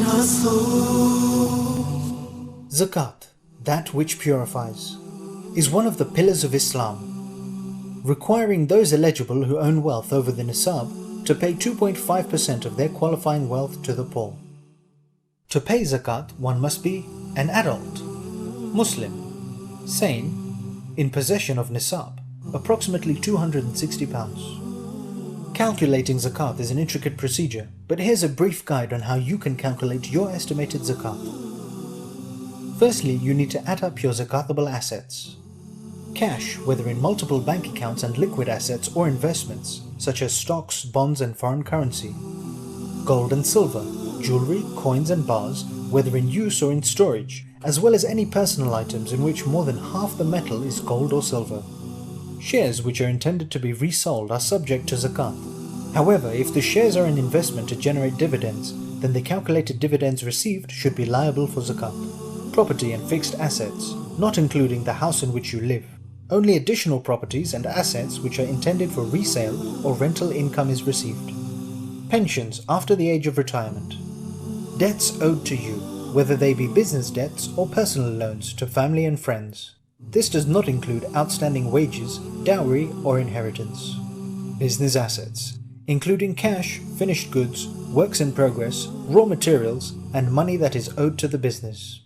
her soul. Zakat, that which purifies, is one of the pillars of Islam, requiring those eligible who own wealth over the nisab to pay 2.5% of their qualifying wealth to the poor. To pay zakat, one must be an adult, Muslim, sane, in possession of nisab, approximately £260. Calculating zakat is an intricate procedure, but here's a brief guide on how you can calculate your estimated zakat. Firstly, you need to add up your zakatable assets. Cash, whether in multiple bank accounts and liquid assets or investments, such as stocks, bonds and foreign currency. Gold and silver, jewelry, coins and bars, whether in use or in storage, as well as any personal items in which more than half the metal is gold or silver. Shares which are intended to be resold are subject to zakat. However, if the shares are an investment to generate dividends, then the calculated dividends received should be liable for zakat. Property and fixed assets, not including the house in which you live. Only additional properties and assets which are intended for resale or rental income is received. Pensions after the age of retirement. Debts owed to you, whether they be business debts or personal loans to family and friends. This does not include outstanding wages, dowry or inheritance. Business assets, including cash, finished goods, works in progress, raw materials and money that is owed to the business.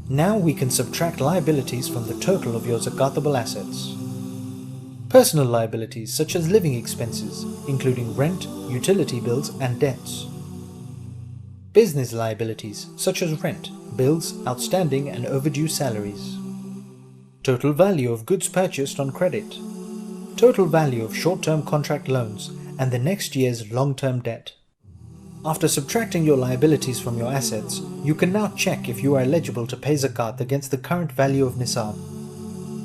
Now we can subtract liabilities from the total of your zakatable assets. Personal liabilities such as living expenses, including rent, utility bills and debts. Business liabilities such as rent, bills, outstanding and overdue salaries. Total value of goods purchased on credit. Total value of short-term contract loans and the next year's long-term debt. After subtracting your liabilities from your assets, you can now check if you are eligible to pay zakat against the current value of nisab.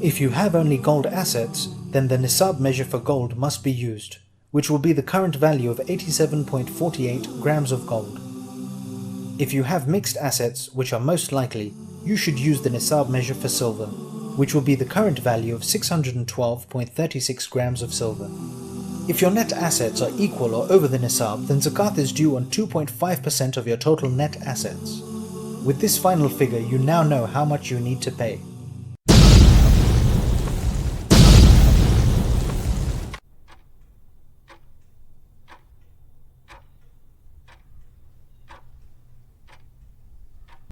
If you have only gold assets, then the nisab measure for gold must be used, which will be the current value of 87.48 grams of gold. If you have mixed assets, which are most likely, you should use the nisab measure for silver, which will be the current value of 612.36 grams of silver. If your net assets are equal or over the nisab, then zakat is due on 2.5% of your total net assets. With this final figure, you now know how much you need to pay.